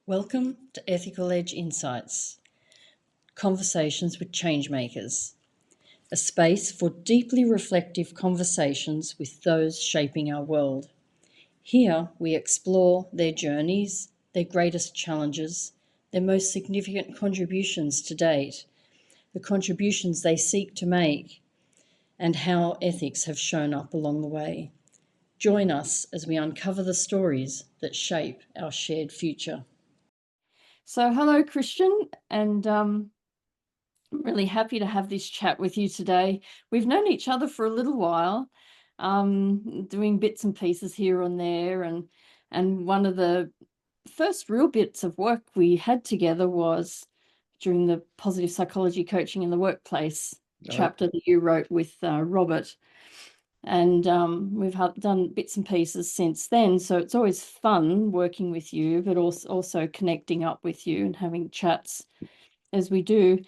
Welcome to Ethical Edge Insights, Conversations with ChangeMakers, a space for deeply reflective conversations with those shaping our world. Here we explore their journeys, their greatest challenges, their most significant contributions to date, the contributions they seek to make, and how ethics have shown up along the way. Join us as we uncover the stories that shape our shared future. So, hello, Christian, and I'm really happy to have this chat with you today. We've known each other for a little while, doing bits and pieces here and there, and one of the first real bits of work we had together was during the positive psychology coaching in the workplace chapter that you wrote with Robert. And we've done bits and pieces since then. So it's always fun working with you, but also connecting up with you and having chats as we do.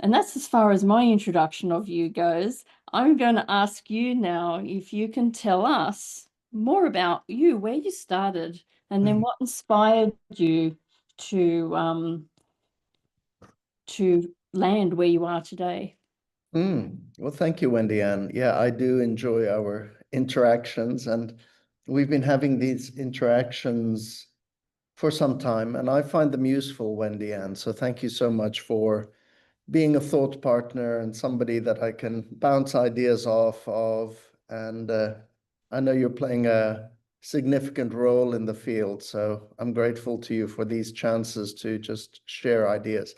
And that's as far as my introduction of you goes. I'm going to ask you now if you can tell us more about you, where you started, and then what inspired you to land where you are today. Well, thank you, Wendy Ann. Yeah, I do enjoy our interactions, and we've been having these interactions for some time, and I find them useful, Wendy Ann. So thank you so much for being a thought partner and somebody that I can bounce ideas off of. And I know you're playing a significant role in the field, so I'm grateful to you for these chances to just share ideas.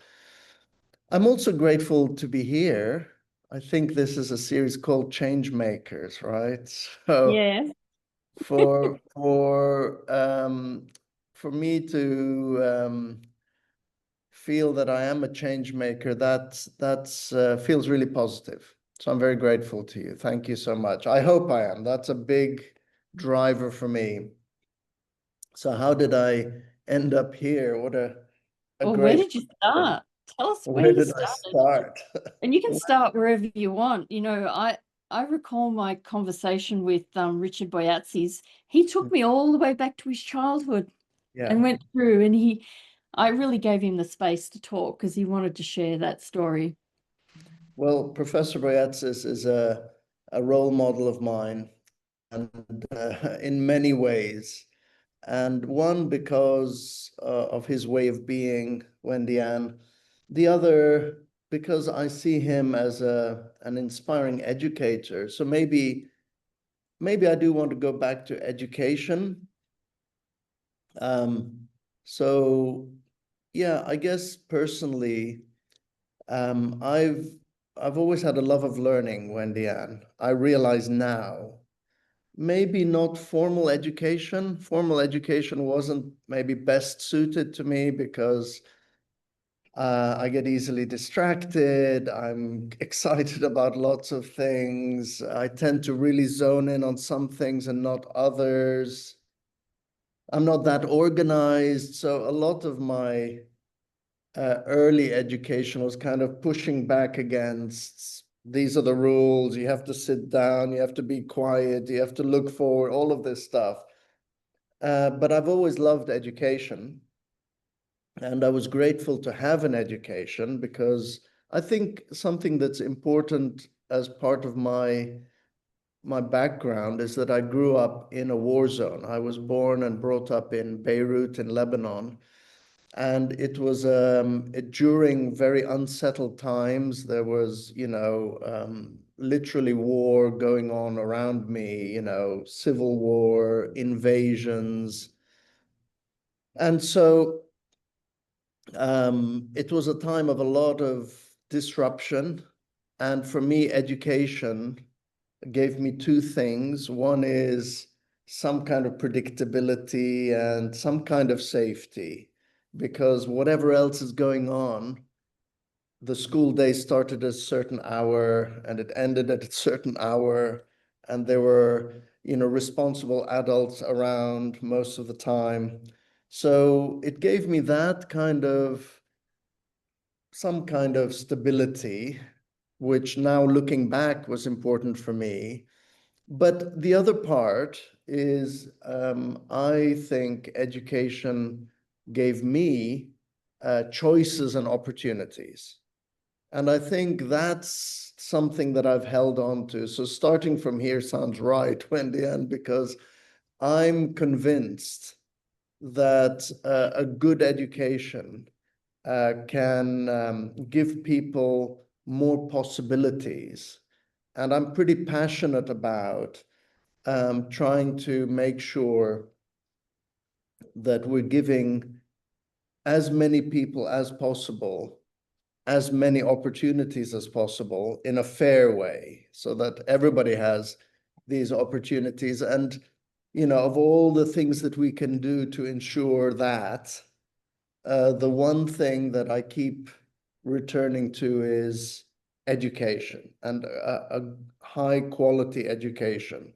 I'm also grateful to be here. I think this is a series called ChangeMakers, right? So Yeah. for me to feel that I am a change maker, that's feels really positive. So I'm very grateful to you. Thank you so much. I hope I am. That's a big driver for me. So how did I end up here? What a Well, great where did you question. start? Tell us where Where you did I started. start? And you can start wherever you want. You know, I recall my conversation with Richard Boyatzis. He took me all the way back to his childhood and went through, and I really gave him the space to talk because he wanted to share that story. Well, Professor Boyatzis is a role model of mine, and in many ways. And one, because of his way of being, Wendy Ann. The other, because I see him as an inspiring educator. So maybe I do want to go back to education. So yeah, I guess personally, I've always had a love of learning, Wendy Ann. I realize now, maybe not formal education. Formal education wasn't maybe best suited to me because I get easily distracted. I'm excited about lots of things. I tend to really zone in on some things and not others. I'm not that organized. So a lot of my early education was kind of pushing back against these are the rules. You have to sit down, you have to be quiet, you have to look forward, all of this stuff. But I've always loved education. And I was grateful to have an education because I think something that's important as part of my background is that I grew up in a war zone. I was born and brought up in Beirut in Lebanon. And it was during very unsettled times. There was, literally war going on around me, civil war, invasions. And so it was a time of a lot of disruption. And for me, education gave me two things. One is some kind of predictability and some kind of safety, because whatever else is going on, the school day started at a certain hour and it ended at a certain hour. And there were, responsible adults around most of the time. So it gave me that some kind of stability, which now looking back was important for me. But the other part is, I think education gave me choices and opportunities. And I think that's something that I've held on to. So starting from here sounds right, Wendy Ann, because I'm convinced that a good education can give people more possibilities. And I'm pretty passionate about trying to make sure that we're giving as many people as possible as many opportunities as possible in a fair way, so that everybody has these opportunities. And, you know, of all the things that we can do to ensure that, the one thing that I keep returning to is education, and a high quality education.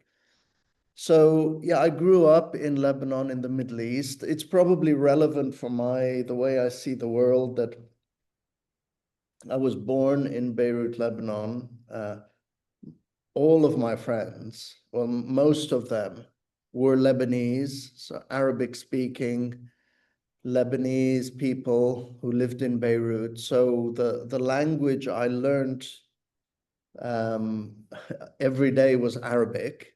So yeah, I grew up in Lebanon in the Middle East. It's probably relevant for the way I see the world, that I was born in Beirut, Lebanon. All of my friends, well, most of them were Lebanese, so Arabic speaking Lebanese people who lived in Beirut. So the language I learned um, every day was Arabic.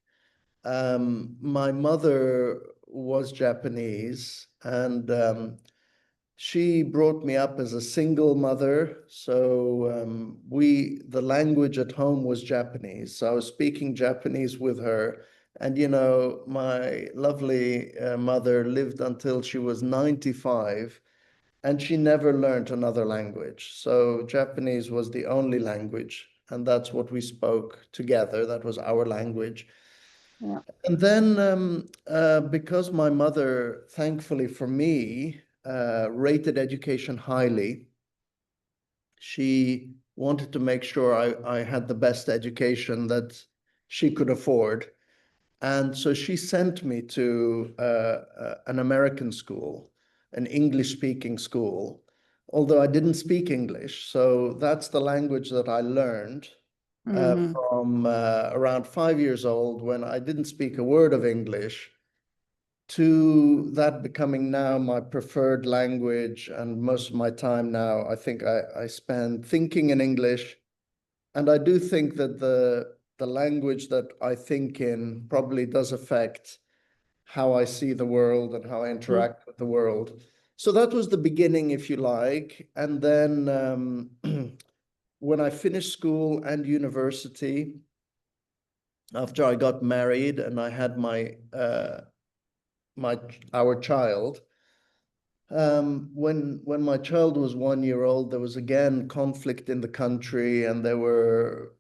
My mother was Japanese, and she brought me up as a single mother. So the language at home was Japanese. So I was speaking Japanese with her. And, you know, my lovely mother lived until she was 95, and she never learned another language. So Japanese was the only language, and that's what we spoke together. That was our language. Yeah. And then, because my mother, thankfully for me, rated education highly, she wanted to make sure I had the best education that she could afford. And so she sent me to an American school, an English-speaking school, although I didn't speak English. So that's the language that I learned from around 5 years old, when I didn't speak a word of English, to that becoming now my preferred language. And most of my time now, I think I spend thinking in English. And I do think that the language that I think in probably does affect how I see the world and how I interact with the world. So that was the beginning, if you like. And then when I finished school and university, after I got married and I had our child, when my child was 1 year old, there was again conflict in the country, and there were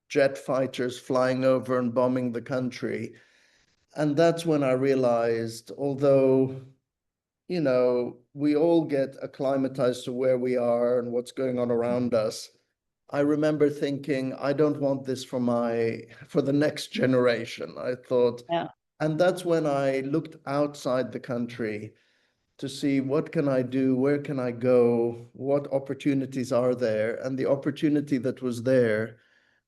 jet fighters flying over and bombing the country. And that's when I realized, although, you know, we all get acclimatized to where we are and what's going on around us, I remember thinking, I don't want this for the next generation. I thought, Yeah. and that's when I looked outside the country to see, what can I do? Where can I go? What opportunities are there? And the opportunity that was there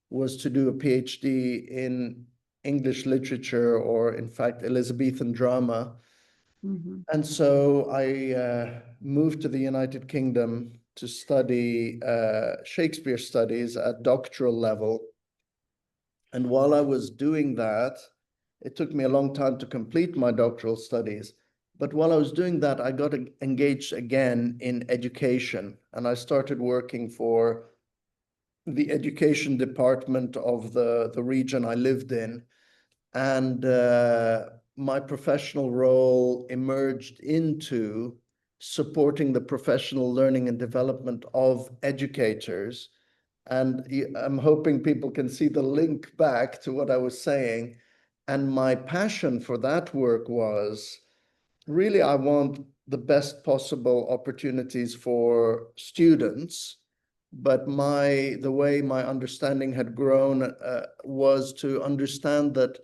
was to do a PhD in English literature, or in fact, Elizabethan drama. And so I moved to the United Kingdom to study Shakespeare studies at doctoral level. And while I was doing that, it took me a long time to complete my doctoral studies. But while I was doing that, I got engaged again in education, and I started working for the education department of the region I lived in. And my professional role emerged into supporting the professional learning and development of educators. And I'm hoping people can see the link back to what I was saying. And my passion for that work was, really, I want the best possible opportunities for students. But the way my understanding had grown was to understand that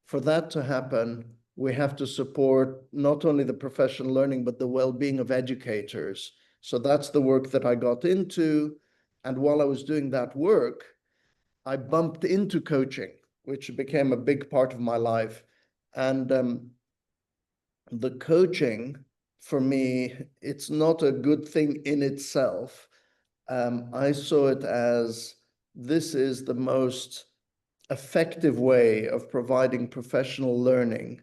for that to happen, we have to support not only the professional learning, but the well-being of educators. So that's the work that I got into. And while I was doing that work, I bumped into coaching, which became a big part of my life. And the coaching for me, it's not a good thing in itself. I saw it as this is the most effective way of providing professional learning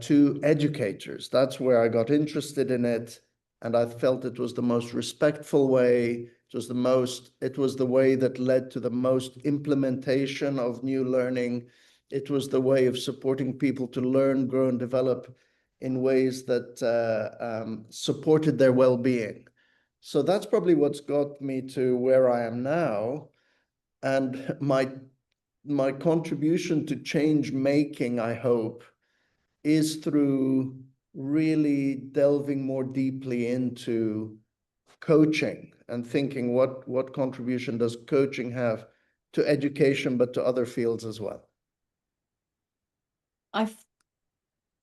to educators. That's where I got interested in it, and I felt it was the most respectful way. It was the way that led to the most implementation of new learning. It was the way of supporting people to learn, grow, and develop in ways that supported their well-being. So that's probably what's got me to where I am now. And my contribution to change making, I hope, is through really delving more deeply into coaching and thinking what contribution does coaching have to education, but to other fields as well. I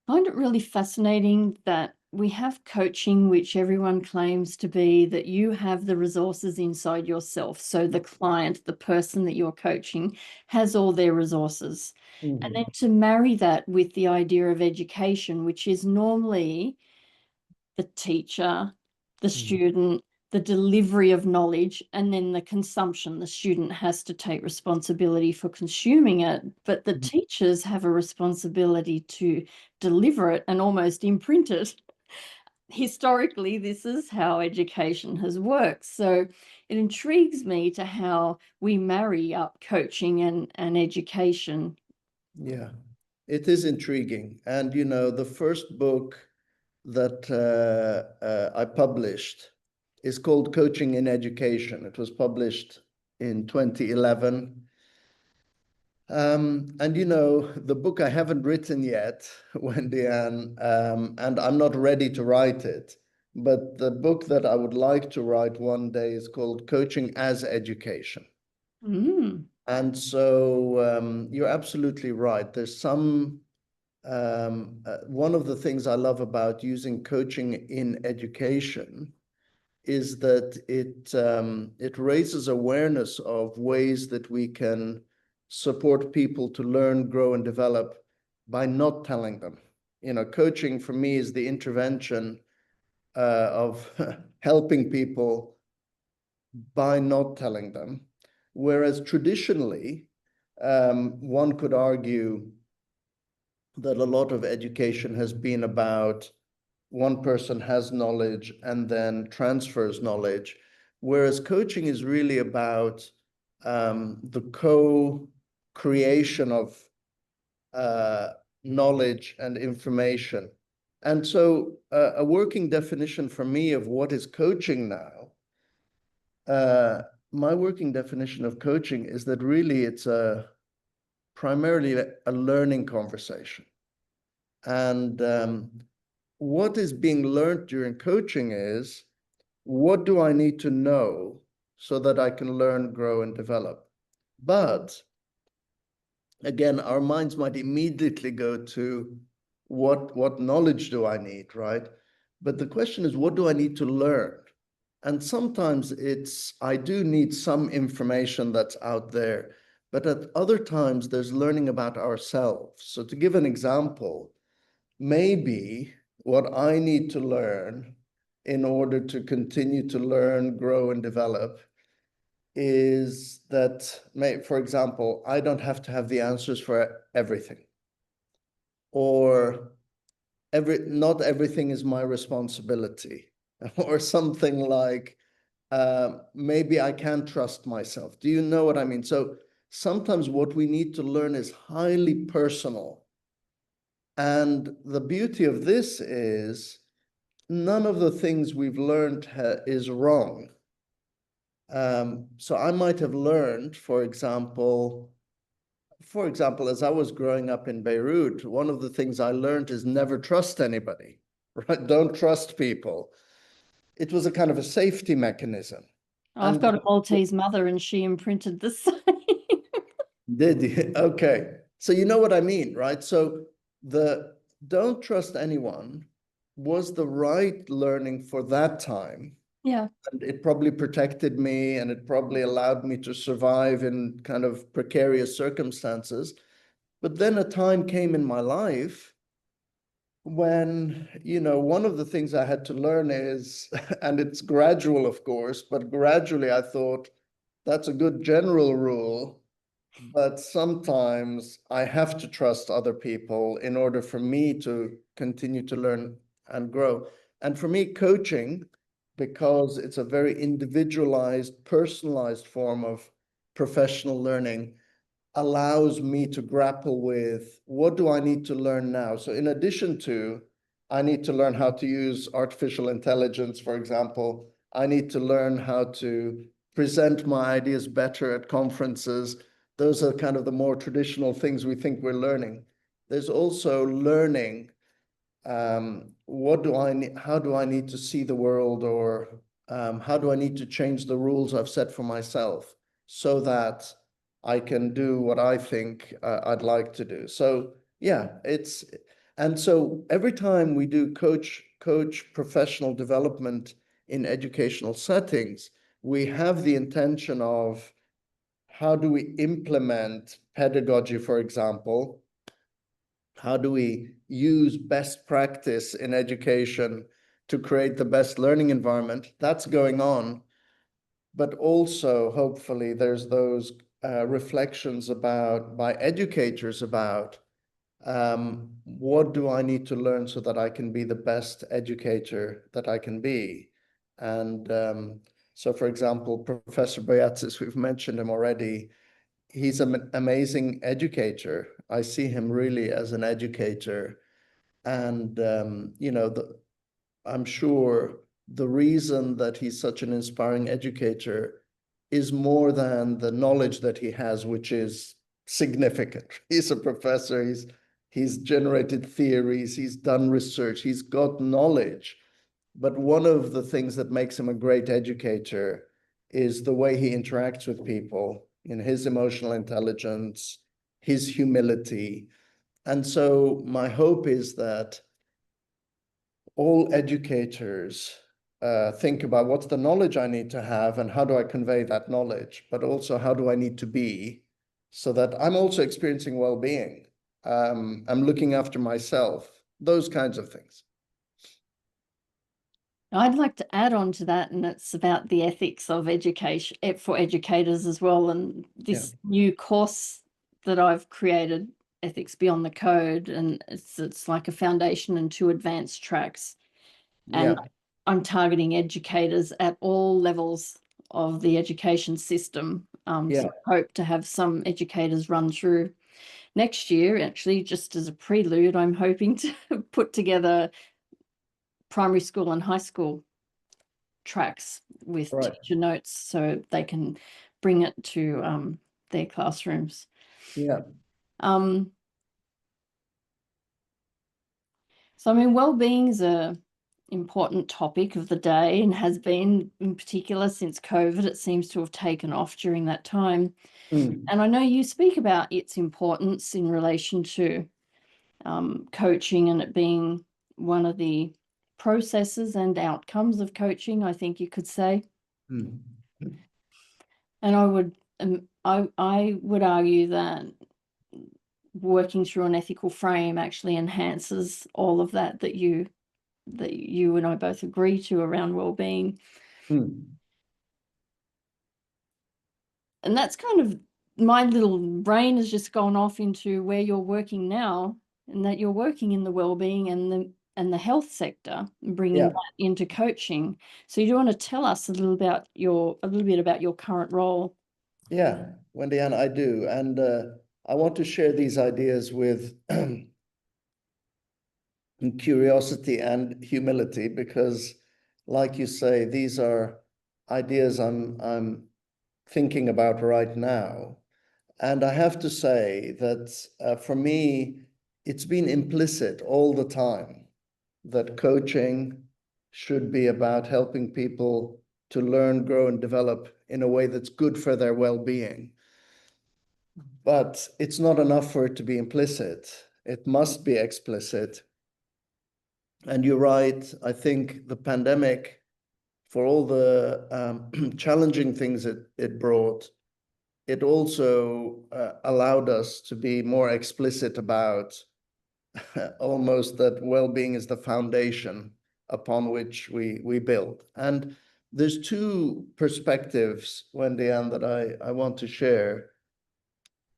find it really fascinating that we have coaching, which everyone claims to be that you have the resources inside yourself. So the client, the person that you're coaching, has all their resources. And then to marry that with the idea of education, which is normally the teacher, the student, the delivery of knowledge, and then the consumption. The student has to take responsibility for consuming it, but the teachers have a responsibility to deliver it and almost imprint it. Historically, this is how education has worked. So it intrigues me to how we marry up coaching and education. Yeah, it is intriguing. And, the first book that I published is called Coaching in Education. It was published in 2011. And the book I haven't written yet, Wendy Ann, and I'm not ready to write it. But the book that I would like to write one day is called Coaching as Education. And so you're absolutely right. There's some one of the things I love about using coaching in education is that it raises awareness of ways that we can support people to learn, grow, and develop by not telling them. Coaching for me is the intervention of helping people by not telling them. Whereas traditionally, one could argue that a lot of education has been about one person has knowledge and then transfers knowledge, whereas coaching is really about the co-creation of knowledge and information. And so a working definition for me of what is coaching now, my working definition of coaching is that really it's primarily a learning conversation. And what is being learned during coaching is, what do I need to know so that I can learn, grow, and develop? But again, our minds might immediately go to what knowledge do I need, right? But the question is, what do I need to learn? And sometimes I do need some information that's out there, but at other times there's learning about ourselves. So to give an example, maybe what I need to learn in order to continue to learn, grow, and develop is that, for example, I don't have to have the answers for everything. Or not everything is my responsibility. Or something like, maybe I can't trust myself. Do you know what I mean? So sometimes what we need to learn is highly personal. And the beauty of this is none of the things we've learned is wrong. So I might have learned, for example, as I was growing up in Beirut, one of the things I learned is never trust anybody, right? Don't trust people. It was a kind of a safety mechanism. I've got a Maltese mother and she imprinted the same. Did you? Okay. So you know what I mean, right? So the don't trust anyone was the right learning for that time. Yeah. And it probably protected me and it probably allowed me to survive in kind of precarious circumstances. But then a time came in my life when, one of the things I had to learn is, and it's gradual, of course, but gradually I thought that's a good general rule, but sometimes I have to trust other people in order for me to continue to learn and grow. And for me, coaching, because it's a very individualized, personalized form of professional learning, allows me to grapple with what do I need to learn now? So in addition to, I need to learn how to use artificial intelligence, for example, I need to learn how to present my ideas better at conferences. Those are kind of the more traditional things we think we're learning. There's also learning, what do I need, how do I need to see the world, or how do I need to change the rules I've set for myself so that I can do what I think I'd like to do. So yeah, and so every time we do coach professional development in educational settings, we have the intention of how do we implement pedagogy, for example? How do we use best practice in education to create the best learning environment? That's going on. But also, hopefully, there's those reflections by educators about what do I need to learn so that I can be the best educator that I can be. And so, for example, Professor Boyatzis, we've mentioned him already. He's an amazing educator. I see him really as an educator. And, I'm sure the reason that he's such an inspiring educator is more than the knowledge that he has, which is significant. He's a professor, he's generated theories, he's done research, he's got knowledge. But one of the things that makes him a great educator is the way he interacts with people, in his emotional intelligence, his humility. And so my hope is that all educators think about what's the knowledge I need to have and how do I convey that knowledge, but also how do I need to be so that I'm also experiencing well-being. I'm looking after myself, those kinds of things. I'd like to add on to that, and it's about the ethics of education for educators as well. And this new course that I've created, Ethics Beyond the Code, and it's like a foundation and 2 advanced tracks. And I'm targeting educators at all levels of the education system. So I hope to have some educators run through next year. Actually, just as a prelude, I'm hoping to put together primary school and high school tracks with teacher notes so they can bring it to their classrooms. So, I mean, well-being is a important topic of the day and has been, in particular since COVID. It seems to have taken off during that time. And I know you speak about its importance in relation to coaching and it being one of the processes and outcomes of coaching, I think you could say. And I would argue that working through an ethical frame actually enhances all of that you and I both agree to around well-being. And that's kind of, my little brain has just gone off into where you're working now, and that you're working in the well-being and the health sector, and bringing that into coaching. So you want to tell us a little bit about your current role? Yeah, Wendy Ann, I do. And I want to share these ideas with curiosity and humility, because like you say, these are ideas I'm thinking about right now. And I have to say that for me, it's been implicit all the time that coaching should be about helping people to learn, grow, and develop in a way that's good for their well-being. But it's not enough for it to be implicit. It must be explicit. And you're right. I think the pandemic, for all the challenging things it brought, it also allowed us to be more explicit about almost that well-being is the foundation upon which we build. And there's two perspectives, Wendy Ann, that I want to share.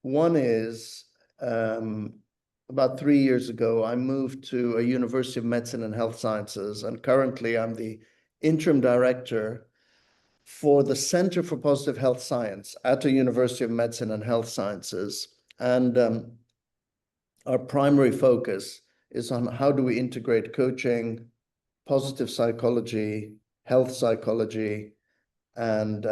One is about 3 years ago, I moved to a University of Medicine and Health Sciences, and currently I'm the interim director for the Center for Positive Health Science at the University of Medicine and Health Sciences. And our primary focus is on how do we integrate coaching, positive psychology, health psychology, and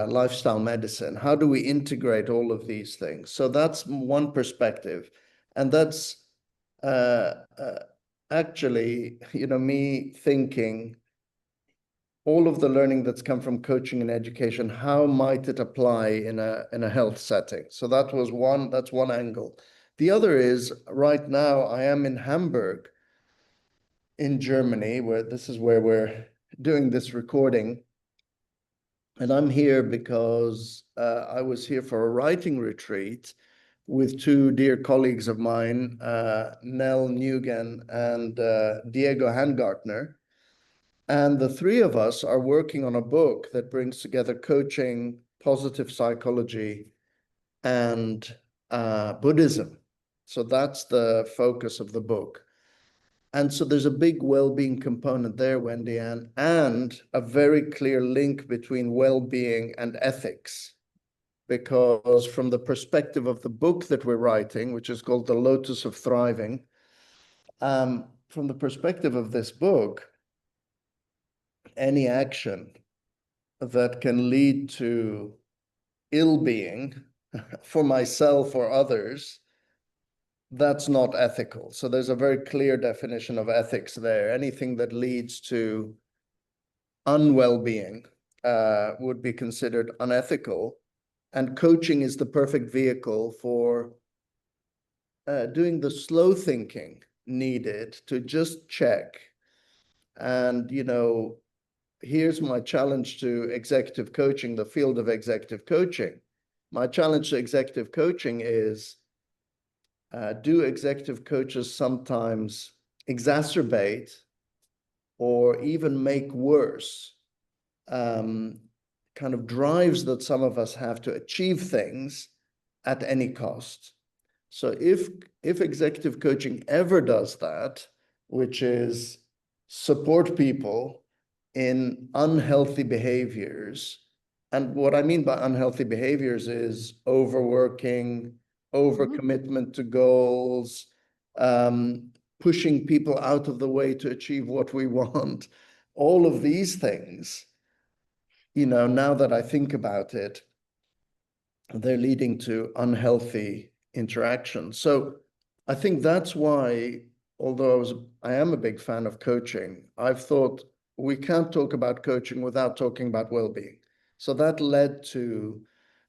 lifestyle medicine. How do we integrate all of these things? So that's one perspective. And that's actually, me thinking all of the learning that's come from coaching and education, how might it apply in a health setting? So that's one angle. The other is right now I am in Hamburg in Germany, where this is where we're doing this recording. And I'm here because I was here for a writing retreat with two dear colleagues of mine, Nell Nugent and Diego Hangartner. And the three of us are working on a book that brings together coaching, positive psychology, and Buddhism. So that's the focus of the book. And so there's a big well-being component there, Wendy Ann, and a very clear link between well-being and ethics. Because from the perspective of the book that we're writing, which is called The Lotus of Thriving, from the perspective of this book, any action that can lead to ill-being for myself or others, that's not ethical. So there's a very clear definition of ethics there. Anything that leads to unwell-being would be considered unethical. And coaching is the perfect vehicle for doing the slow thinking needed to just check. And, here's my challenge to executive coaching, the field of executive coaching. My challenge to executive coaching is, do executive coaches sometimes exacerbate or even make worse kind of drives that some of us have to achieve things at any cost? So if executive coaching ever does that, which is support people in unhealthy behaviors, and what I mean by unhealthy behaviors is overworking, overcommitment to goals, pushing people out of the way to achieve what we want, all of these things, now that I think about it, they're leading to unhealthy interactions. So I think that's why, although I am a big fan of coaching, I've thought we can't talk about coaching without talking about well-being. So that led to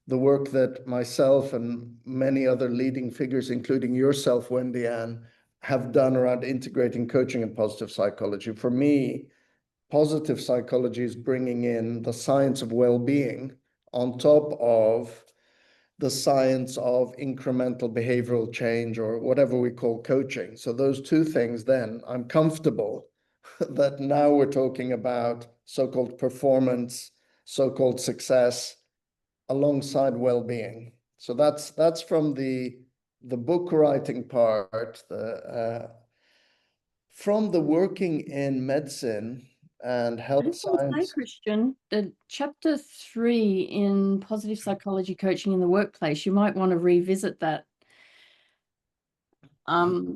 the work that myself and many other leading figures, including yourself, Wendy Ann, have done around integrating coaching and positive psychology. For me, positive psychology is bringing in the science of well-being on top of the science of incremental behavioral change, or whatever we call coaching. So those two things, then I'm comfortable that now we're talking about so-called performance, so-called success alongside well-being. So that's from the book writing part. From the working in medicine and I health just want to say, science. Christian, the chapter 3 in positive psychology coaching in the workplace, you might want to revisit that,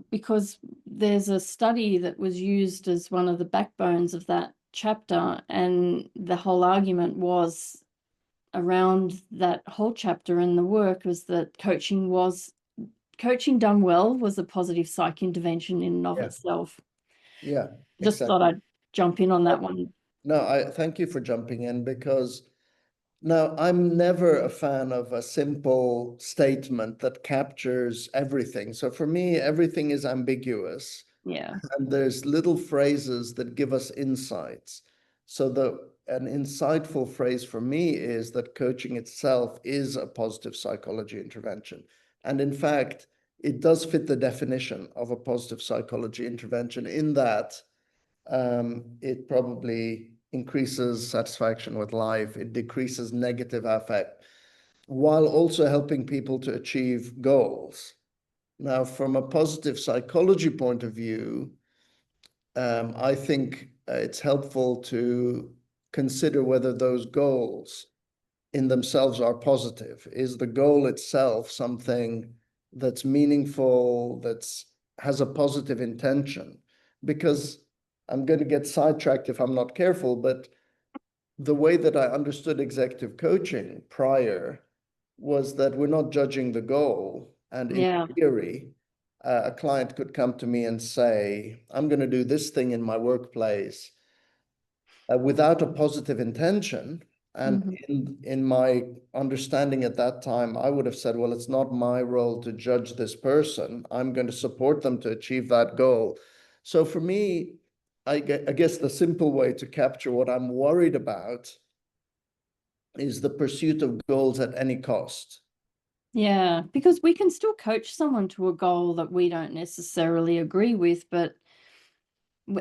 because there's a study that was used as one of the backbones of that chapter, and the whole argument was around that whole chapter, and the work was that coaching done well was a positive psych intervention in and of itself. Yeah, Just thought exactly. I'd jump in on that one. No, I thank you for jumping in, because now I'm never a fan of a simple statement that captures everything. So for me, everything is ambiguous. Yeah. And there's little phrases that give us insights. So an insightful phrase for me is that coaching itself is a positive psychology intervention. And in fact, it does fit the definition of a positive psychology intervention in that it probably increases satisfaction with life, it decreases negative affect, while also helping people to achieve goals. Now, from a positive psychology point of view, I think it's helpful to consider whether those goals in themselves are positive. Is the goal itself something that's meaningful, that's has a positive intention? Because I'm going to get sidetracked if I'm not careful, but the way that I understood executive coaching prior was that we're not judging the goal. And in theory, a client could come to me and say, I'm going to do this thing in my workplace without a positive intention. And in my understanding at that time, I would have said, well, it's not my role to judge this person. I'm going to support them to achieve that goal. So for me, I guess the simple way to capture what I'm worried about is the pursuit of goals at any cost. Yeah, because we can still coach someone to a goal that we don't necessarily agree with, but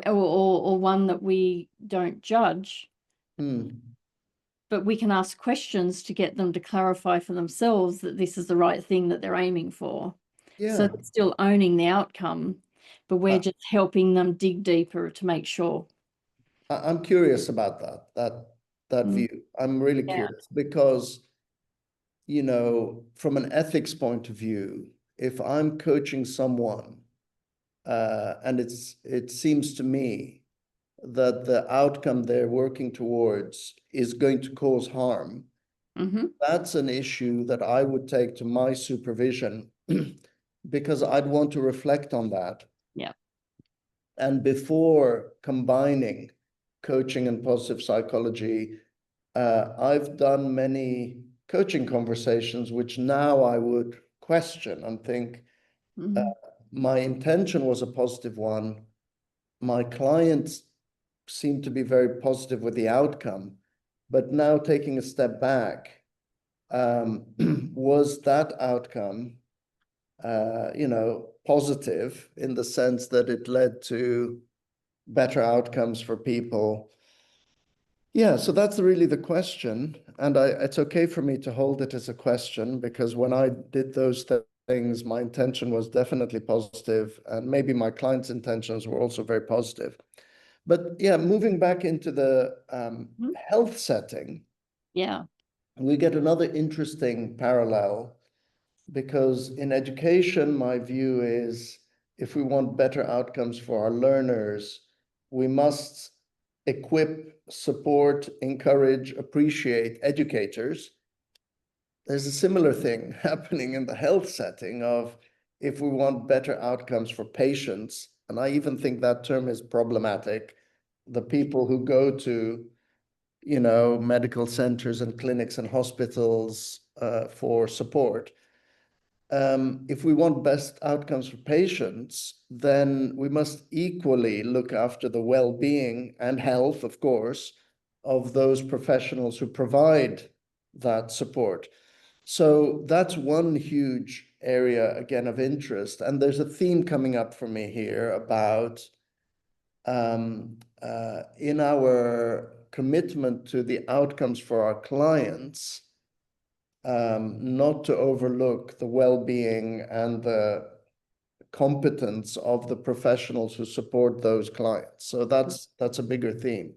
or one that we don't judge. But we can ask questions to get them to clarify for themselves that this is the right thing that they're aiming for. So Yeah. they're still owning the outcome, but we're just helping them dig deeper to make sure. I'm curious about that view. I'm really curious because, you know, from an ethics point of view, if I'm coaching someone and it seems to me that the outcome they're working towards is going to cause harm, that's an issue that I would take to my supervision because I'd want to reflect on that. Yeah. And before combining coaching and positive psychology, I've done many coaching conversations, which now I would question and think, my intention was a positive one. My clients seemed to be very positive with the outcome, but now taking a step back, was that outcome, positive in the sense that it led to better outcomes for people? Yeah, so that's really the question. And it's okay for me to hold it as a question because when I did those things, my intention was definitely positive, and maybe my clients' intentions were also very positive. But yeah, moving back into the health setting, we get another interesting parallel because in education, my view is if we want better outcomes for our learners, we must equip, support, encourage, appreciate educators. There's a similar thing happening in the health setting of if we want better outcomes for patients, and I even think that term is problematic, the people who go to, medical centers and clinics and hospitals for support. If we want best outcomes for patients, then we must equally look after the well-being and health, of course, of those professionals who provide that support. So that's one huge area, again, of interest. And there's a theme coming up for me here about in our commitment to the outcomes for our clients, not to overlook the well-being and the competence of the professionals who support those clients. So that's a bigger theme.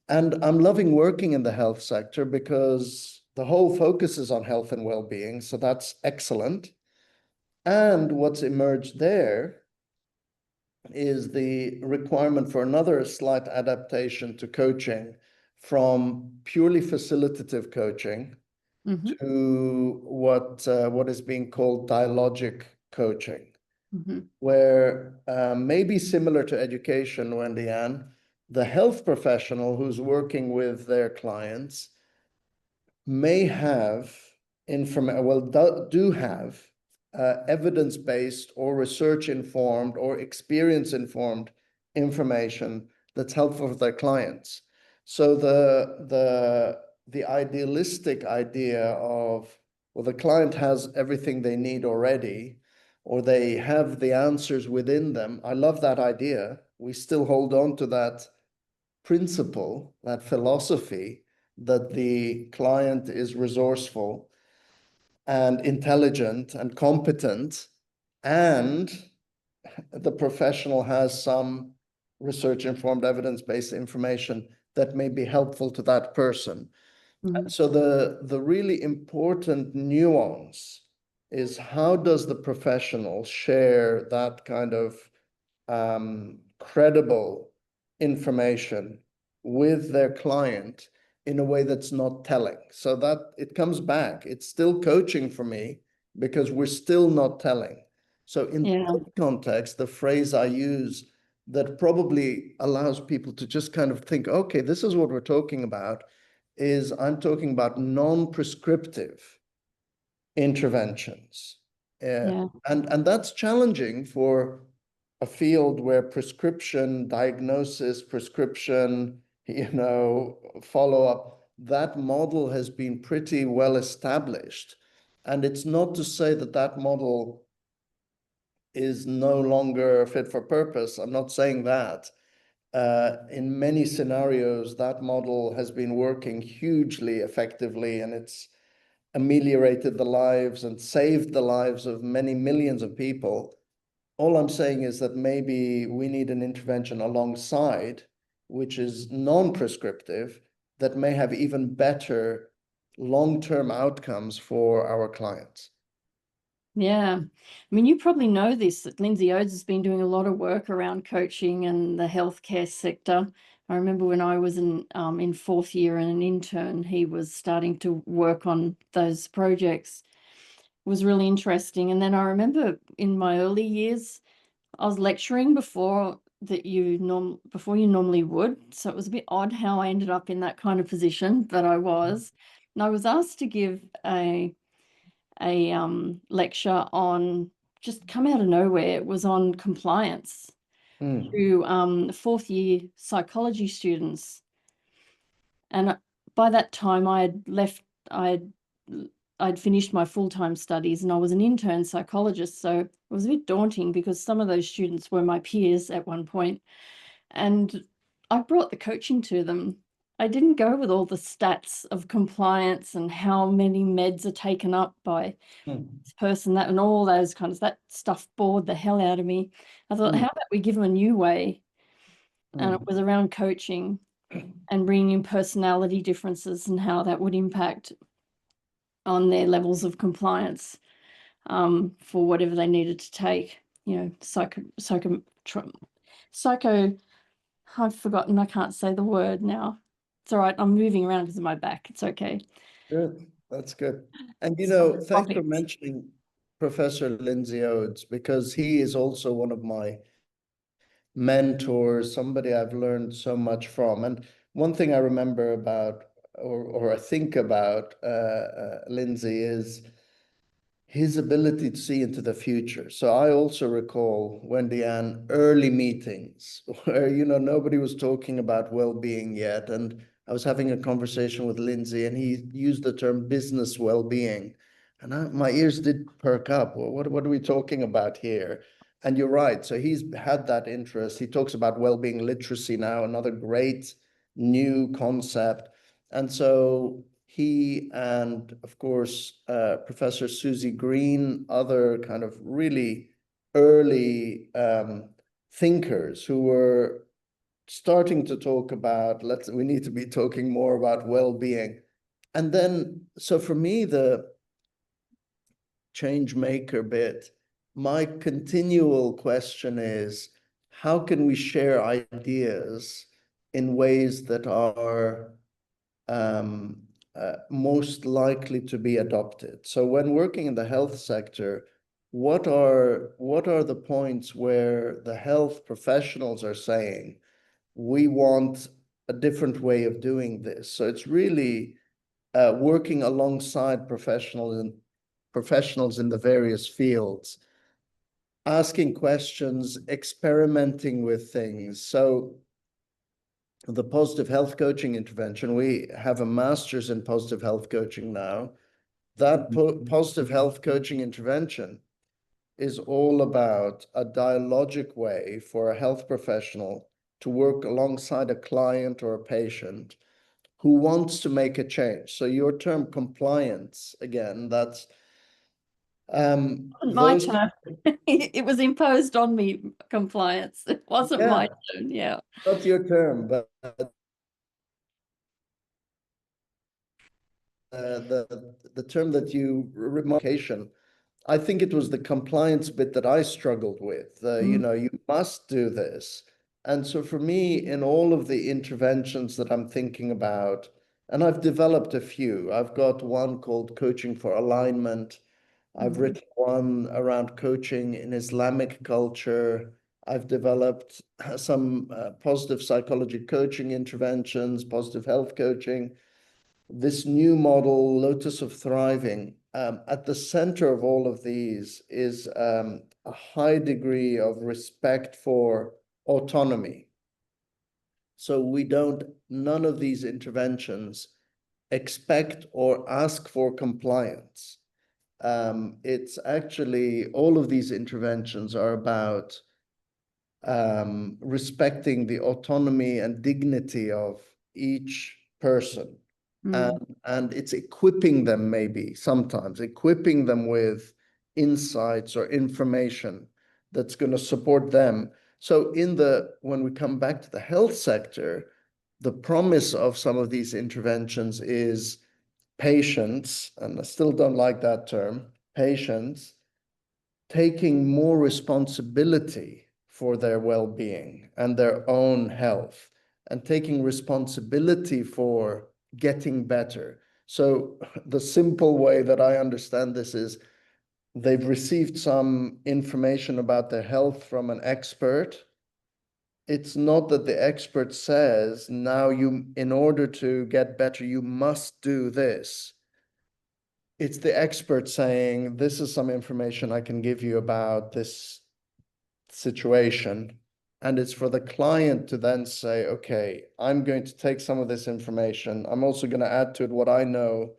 And I'm loving working in the health sector because the whole focus is on health and well-being. So that's excellent. And what's emerged there is the requirement for another slight adaptation to coaching from purely facilitative coaching to what is being called dialogic coaching, where maybe similar to education, Wendy Ann, the health professional who's working with their clients may have do have evidence-based or research-informed or experience-informed information that's helpful for their clients. So the idealistic idea of, well, the client has everything they need already, or they have the answers within them. I love that idea. We still hold on to that principle, that philosophy, that the client is resourceful and intelligent and competent, and the professional has some research-informed, evidence-based information that may be helpful to that person. Mm. So the really important nuance is, how does the professional share that kind of credible information with their client in a way that's not telling? So that it comes back, it's still coaching for me because we're still not telling. So in that context, the phrase I use that probably allows people to just kind of think, okay, this is what we're talking about, is I'm talking about non-prescriptive interventions. And that's challenging for a field where prescription, diagnosis, prescription, follow-up, that model has been pretty well established. And it's not to say that that model is no longer fit for purpose. I'm not saying that. In many scenarios, that model has been working hugely effectively, and it's ameliorated the lives and saved the lives of many millions of people. All I'm saying is that maybe we need an intervention alongside, which is non-prescriptive, that may have even better long-term outcomes for our clients. Yeah. I mean, you probably know this, that Lindsay Oates has been doing a lot of work around coaching and the healthcare sector. I remember when I was in fourth year and an intern, he was starting to work on those projects. It was really interesting. And then I remember in my early years, I was lecturing before you normally would. So it was a bit odd how I ended up in that kind of position, but I was. And I was asked to give a lecture on, just come out of nowhere, it was on compliance to fourth year psychology students. And by that time I'd finished my full-time studies and I was an intern psychologist. So it was a bit daunting because some of those students were my peers at one point. And I brought the coaching to them. I didn't go with all the stats of compliance and how many meds are taken up by this person, that, and all those kinds. That stuff bored the hell out of me. I thought, how about we give them a new way? And it was around coaching and bringing in personality differences and how that would impact on their levels of compliance for whatever they needed to take. Psycho. I've forgotten. I can't say the word now. It's all right. I'm moving around because of my back. It's okay. Good. That's good. And, thanks for mentioning Professor Lindsay Oates, because he is also one of my mentors, somebody I've learned so much from. And one thing I remember about, or I think about Lindsay, is his ability to see into the future. So I also recall, Wendy Ann, early meetings where, nobody was talking about well-being yet. And I was having a conversation with Lindsay and he used the term business well-being. And my ears did perk up. Well, what are we talking about here? And you're right. So he's had that interest. He talks about well-being literacy now, another great new concept. And so he and, of course, Professor Susie Green, other kind of really early thinkers who were starting to talk about, we need to be talking more about well-being. And then, so for me, the change maker bit, my continual question is, how can we share ideas in ways that are most likely to be adopted? So when working in the health sector, what are the points where the health professionals are saying, we want a different way of doing this? So it's really working alongside professionals in the various fields, asking questions, experimenting with things. So the positive health coaching intervention, we have a master's in positive health coaching now. That positive health coaching intervention is all about a dialogic way for a health professional to work alongside a client or a patient who wants to make a change. So your term compliance, again, that's My those, turn. It was imposed on me, compliance. It wasn't yeah, my turn. Yeah. not your term, but the term that you remarcation. I think it was the compliance bit that I struggled with. You know, you must do this. And so for me, in all of the interventions that I'm thinking about, and I've developed a few, I've got one called Coaching for Alignment. I've written one around coaching in Islamic culture. I've developed some positive psychology coaching interventions, positive health coaching. This new model, Lotus of Thriving, at the center of all of these is a high degree of respect for autonomy. So we don't, none of these interventions expect or ask for compliance. It's actually, all of these interventions are about respecting the autonomy and dignity of each person. And it's equipping them, maybe sometimes equipping them with insights or information that's going to support them. So when we come back to the health sector, the promise of some of these interventions is patients, and I still don't like that term, patients taking more responsibility for their well-being and their own health, and taking responsibility for getting better. So the simple way that I understand this is they've received some information about their health from an expert. It's not that the expert says, now in order to get better, you must do this. It's the expert saying, this is some information I can give you about this situation. And it's for the client to then say, okay, I'm going to take some of this information. I'm also going to add to it what I know,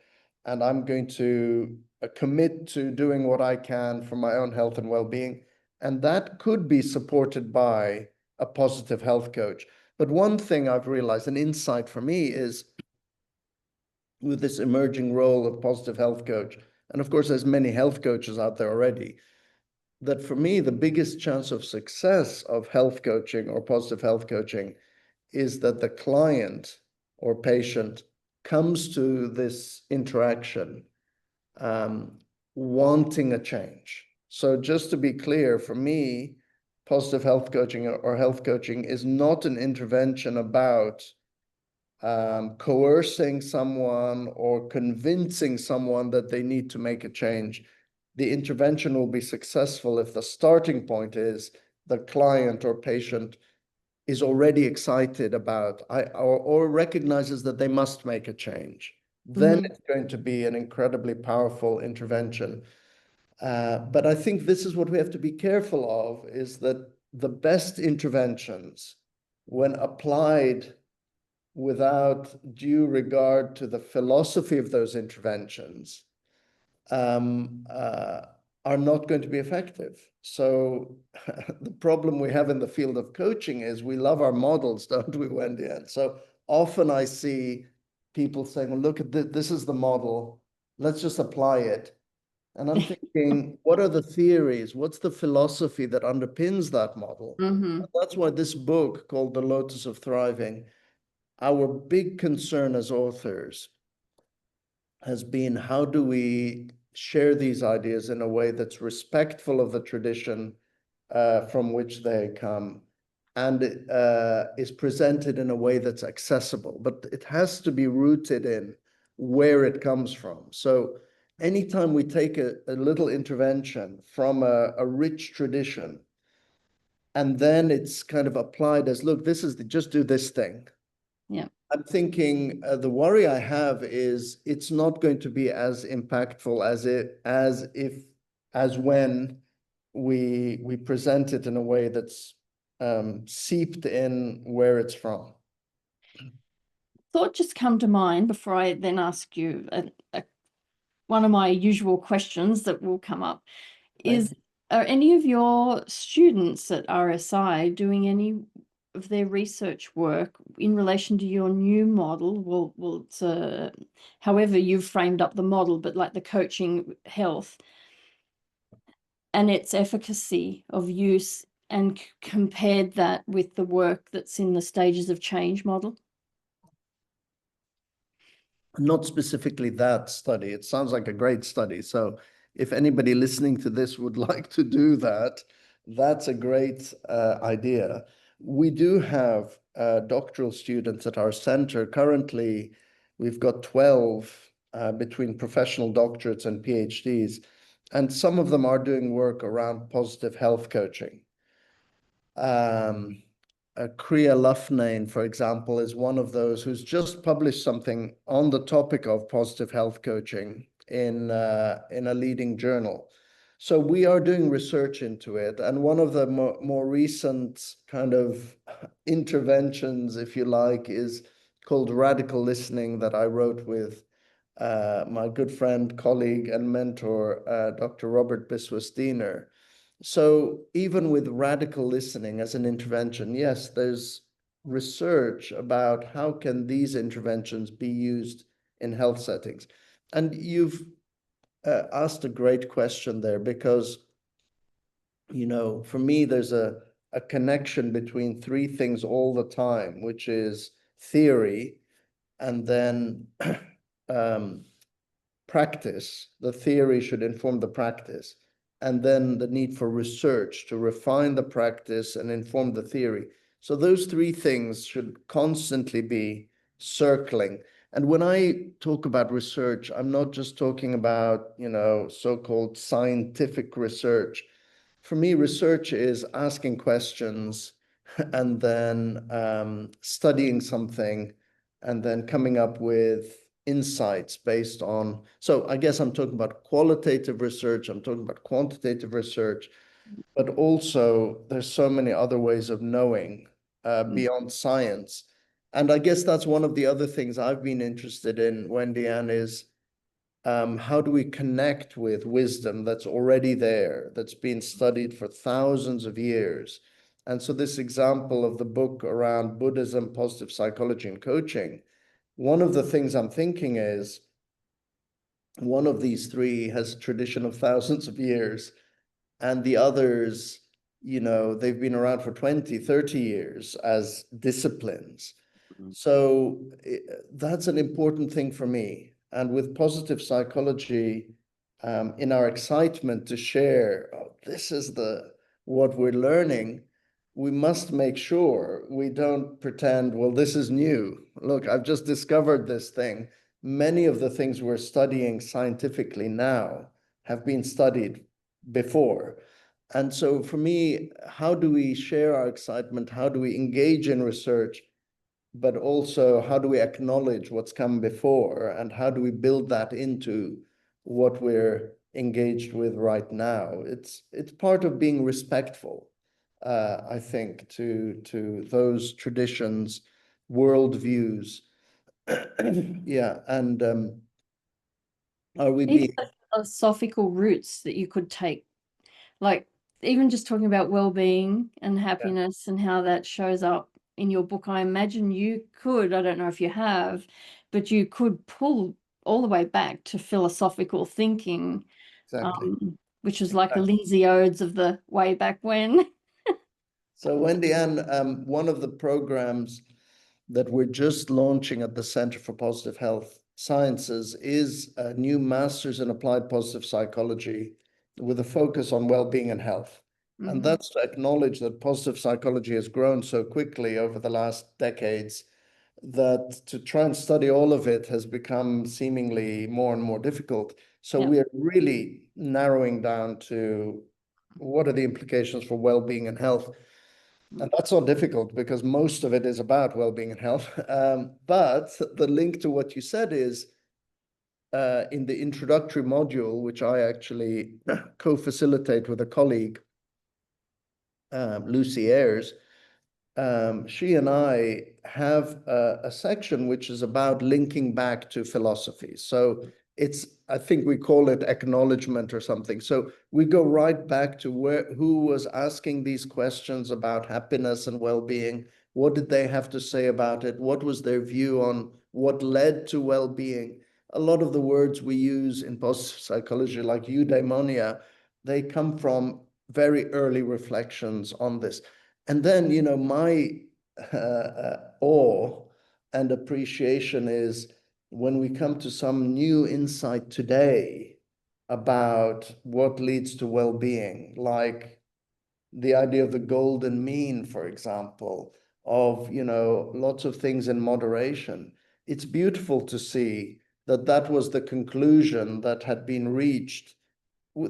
and I'm going to commit to doing what I can for my own health and well-being. And that could be supported by a positive health coach. But one thing I've realized, an insight for me, is with this emerging role of positive health coach, and of course, there's many health coaches out there already, that for me, the biggest chance of success of health coaching or positive health coaching is that the client or patient comes to this interaction wanting a change. So just to be clear, for me, positive health coaching or health coaching is not an intervention about coercing someone or convincing someone that they need to make a change. The intervention will be successful if the starting point is the client or patient is already excited about or recognizes that they must make a change. Then it's going to be an incredibly powerful intervention. But I think this is what we have to be careful of, is that the best interventions, when applied without due regard to the philosophy of those interventions, are not going to be effective. So the problem we have in the field of coaching is we love our models, don't we, Wendy? And so often I see people saying, well, look at this is the model, let's just apply it. And I'm thinking, what are the theories? What's the philosophy that underpins that model? That's why this book called The Lotus of Thriving, our big concern as authors has been, how do we share these ideas in a way that's respectful of the tradition from which they come, and is presented in a way that's accessible, but it has to be rooted in where it comes from. So anytime we take a little intervention from a rich tradition, and then it's kind of applied as, look, this is just do this thing. Yeah. I'm thinking the worry I have is it's not going to be as impactful as when we present it in a way that's seeped in where it's from. Thought just come to mind before I then ask you one of my usual questions that will come up is, Are any of your students at RSI doing any of their research work in relation to your new model? Well, it's however you've framed up the model, but like the coaching health and its efficacy of use, and compared that with the work that's in the Stages of Change model? Not specifically that study. It sounds like a great study. So if anybody listening to this would like to do that, that's a great idea. We do have doctoral students at our center. Currently, we've got 12 between professional doctorates and PhDs, and some of them are doing work around positive health coaching. Kriya Lufnane, for example, is one of those who's just published something on the topic of positive health coaching in a leading journal. So we are doing research into it. And one of the more recent kind of interventions, if you like, is called Radical Listening, that I wrote with my good friend, colleague, and mentor, Dr. Robert Biswas-Diener. So even with radical listening as an intervention, yes, there's research about how can these interventions be used in health settings. And you've asked a great question there, because, you know, for me, there's a connection between three things all the time, which is theory and then practice. The theory should inform the practice, and then the need for research to refine the practice and inform the theory. So those three things should constantly be circling. And when I talk about research, I'm not just talking about, you know, so-called scientific research. For me, research is asking questions and then studying something and then coming up with insights based on, so I guess I'm talking about qualitative research, I'm talking about quantitative research, but also there's so many other ways of knowing beyond science. And I guess that's one of the other things I've been interested in, Wendy Ann, is how do we connect with wisdom that's already there, that's been studied for thousands of years? And so this example of the book around Buddhism, positive psychology, and coaching, one of the things I'm thinking is one of these three has a tradition of thousands of years, and the others, you know, they've been around for 20, 30 years as disciplines. So that's an important thing for me. And with positive psychology, in our excitement to share, oh, this is what we're learning, we must make sure we don't pretend, well, this is new. Look, I've just discovered this thing. Many of the things we're studying scientifically now have been studied before. And so for me, how do we share our excitement? How do we engage in research? But also, how do we acknowledge what's come before? And how do we build that into what we're engaged with right now? It's part of being respectful, I think, to those traditions, worldviews. Yeah, and are we Even being... the philosophical roots that you could take, like even just talking about well-being and happiness and how that shows up in your book, I imagine you could, I don't know if you have, but you could pull all the way back to philosophical thinking, Exactly. which is like Elysiodes of the way back when. So Wendy Ann, one of the programs that we're just launching at the Center for Positive Health Sciences is a new Master's in Applied Positive Psychology with a focus on well-being and health. Mm-hmm. And that's to acknowledge that positive psychology has grown so quickly over the last decades that to try and study all of it has become seemingly more and more difficult. So we are really narrowing down to what are the implications for well-being and health. And that's not difficult because most of it is about well-being and health. But the link to what you said is in the introductory module, which I actually co-facilitate with a colleague, Lucy Ayres. She and I have a section which is about linking back to philosophy. So I think we call it acknowledgement or something. So we go right back to who was asking these questions about happiness and well-being. What did they have to say about it? What was their view on what led to well-being? A lot of the words we use in positive psychology, like eudaimonia, they come from very early reflections on this. And then, my awe and appreciation is when we come to some new insight today about what leads to well-being, like the idea of the golden mean, for example, of, lots of things in moderation. It's beautiful to see that that was the conclusion that had been reached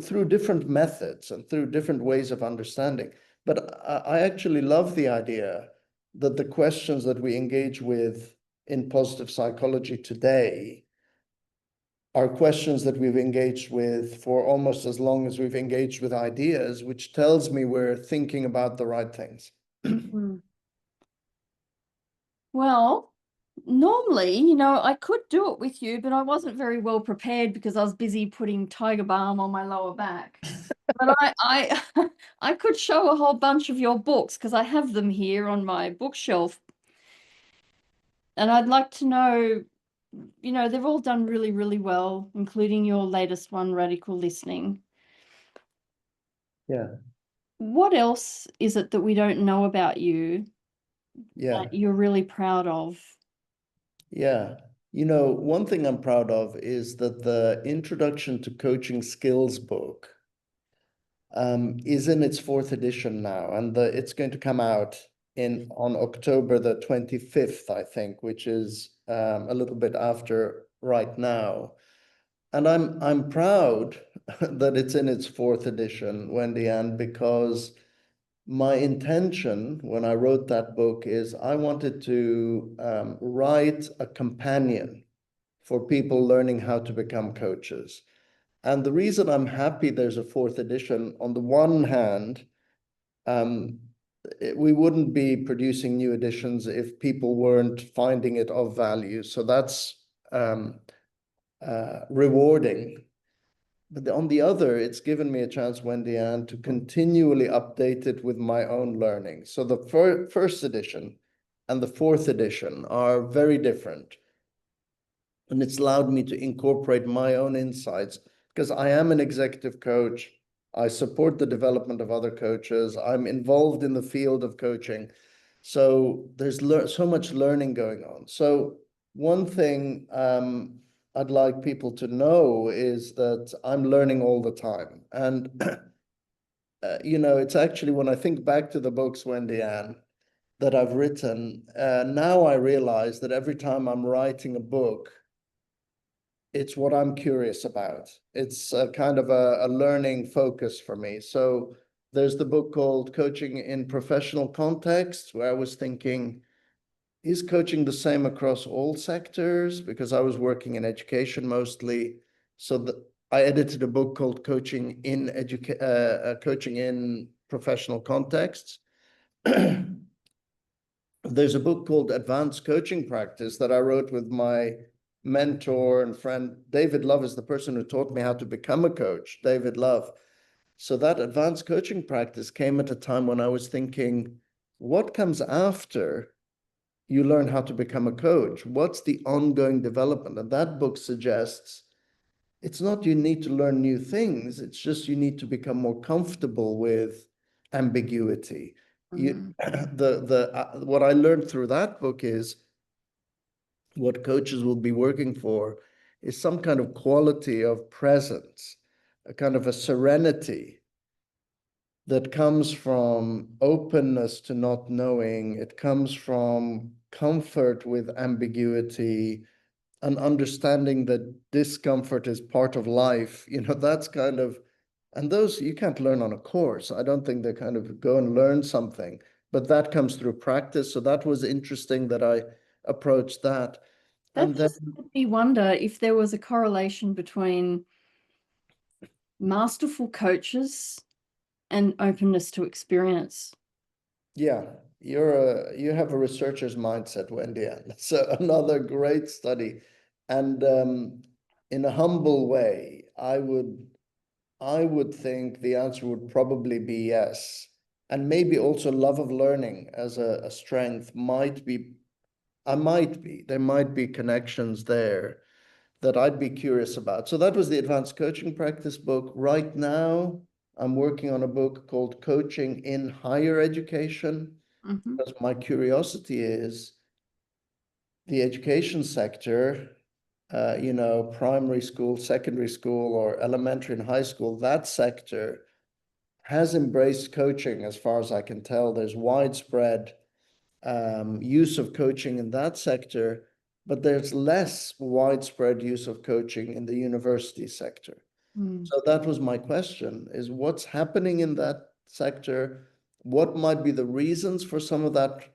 through different methods and through different ways of understanding. But I actually love the idea that the questions that we engage with in positive psychology today are questions that we've engaged with for almost as long as we've engaged with ideas, which tells me we're thinking about the right things. Well, normally, I could do it with you, but I wasn't very well prepared because I was busy putting tiger balm on my lower back. But I could show a whole bunch of your books because I have them here on my bookshelf. And I'd like to know, they've all done really, really well, including your latest one, Radical Listening. Yeah. What else is it that we don't know about you that you're really proud of? Yeah. One thing I'm proud of is that the Introduction to Coaching Skills book is in its 4th edition now, and it's going to come out on October the 25th, I think, which is a little bit after right now. And I'm proud that it's in its 4th edition, Wendy Ann, because my intention when I wrote that book is I wanted to write a companion for people learning how to become coaches. And the reason I'm happy there's a 4th edition, on the one hand, we wouldn't be producing new editions if people weren't finding it of value. So that's rewarding. But on the other, it's given me a chance, Wendy Ann, to continually update it with my own learning. So the first edition and the 4th edition are very different. And it's allowed me to incorporate my own insights because I am an executive coach. I support the development of other coaches. I'm involved in the field of coaching. So there's so much learning going on. So one thing I'd like people to know is that I'm learning all the time. And, it's actually when I think back to the books, Wendy Ann, that I've written, now I realize that every time I'm writing a book, it's what I'm curious about. It's a kind of a learning focus for me. So there's the book called Coaching in Professional Contexts, where I was thinking, is coaching the same across all sectors? Because I was working in education mostly. So I edited a book called Coaching in Professional Contexts. There's a book called Advanced Coaching Practice that I wrote with my mentor and friend. David Love is the person who taught me how to become a coach, David Love. So that advanced coaching practice came at a time when I was thinking, what comes after you learn how to become a coach? What's the ongoing development? And that book suggests it's not you need to learn new things. It's just you need to become more comfortable with ambiguity. What I learned through that book is what coaches will be working for is some kind of quality of presence, a kind of a serenity that comes from openness to not knowing. It comes from comfort with ambiguity, an understanding that discomfort is part of life. That's kind of, and those you can't learn on a course. I don't think they kind of go and learn something, but that comes through practice. So that was interesting that I approached that. That just made me wonder if there was a correlation between masterful coaches and openness to experience. Yeah, you have a researcher's mindset, Wendy Ann. So another great study. And in a humble way, I would think the answer would probably be yes. And maybe also love of learning as a strength might be, there might be connections there that I'd be curious about. So that was the advanced coaching practice book. Right now, I'm working on a book called Coaching in Higher Education, because my curiosity is the education sector, primary school, secondary school, or elementary and high school, that sector has embraced coaching as far as I can tell. There's widespread use of coaching in that sector, but there's less widespread use of coaching in the university sector. So that was my question, is what's happening in that sector? What might be the reasons for some of that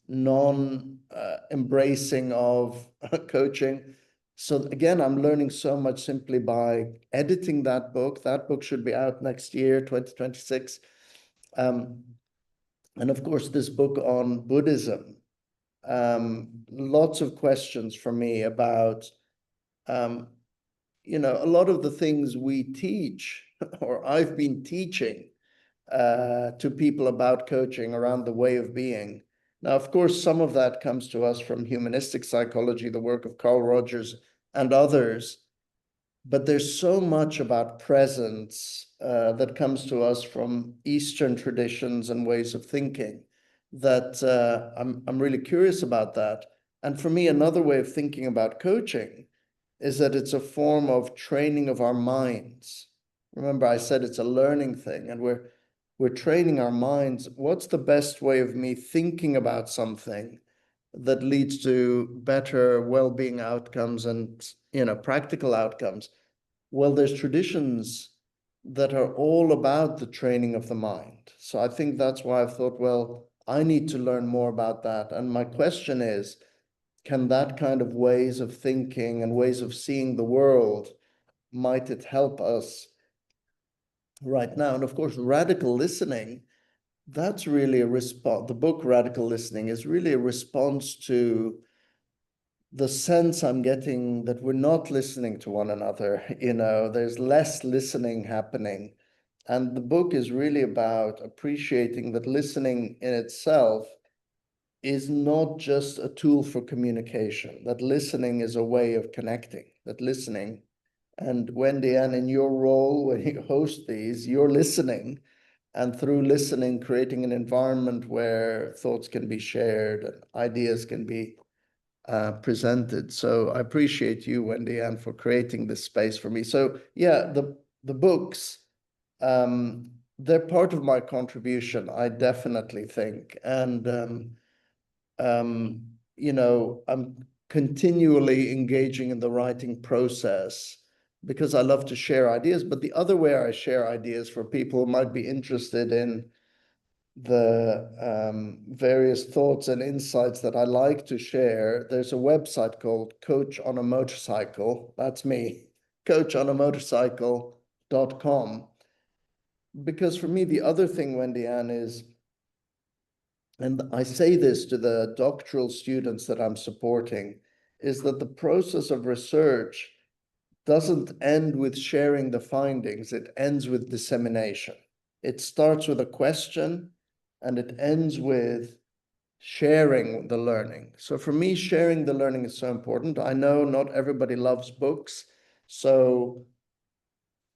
non-embracing of coaching? So again, I'm learning so much simply by editing that book. That book should be out next year, 2026. And of course, this book on Buddhism, lots of questions for me about, a lot of the things we teach, or I've been teaching to people about coaching around the way of being. Now, of course, some of that comes to us from humanistic psychology, the work of Carl Rogers and others. But there's so much about presence that comes to us from Eastern traditions and ways of thinking that I'm really curious about that. And for me, another way of thinking about coaching is that it's a form of training of our minds. Remember, I said it's a learning thing, and we're training our minds. What's the best way of me thinking about something that leads to better well-being outcomes and practical outcomes? Well, there's traditions that are all about the training of the mind. So I think that's why I've thought, well, I need to learn more about that. And my question is, can that kind of ways of thinking and ways of seeing the world, might it help us right now? And of course, radical listening, that's really a response. The book Radical Listening is really a response to the sense I'm getting that we're not listening to one another. There's less listening happening. And the book is really about appreciating that listening in itself is not just a tool for communication, that listening is a way of connecting, that listening. And Wendy Ann, in your role when you host these, you're listening, and through listening, creating an environment where thoughts can be shared and ideas can be presented. So I appreciate you, Wendy Ann, for creating this space for me. So yeah, the books, they're part of my contribution, I definitely think. And I'm continually engaging in the writing process because I love to share ideas. But the other way I share ideas for people who might be interested in the various thoughts and insights that I like to share, there's a website called Coach on a Motorcycle. That's me, coachonamotorcycle.com. Because for me, the other thing, Wendy Ann, is, and I say this to the doctoral students that I'm supporting, is that the process of research doesn't end with sharing the findings, it ends with dissemination. It starts with a question and it ends with sharing the learning. So for me, sharing the learning is so important. I know not everybody loves books. So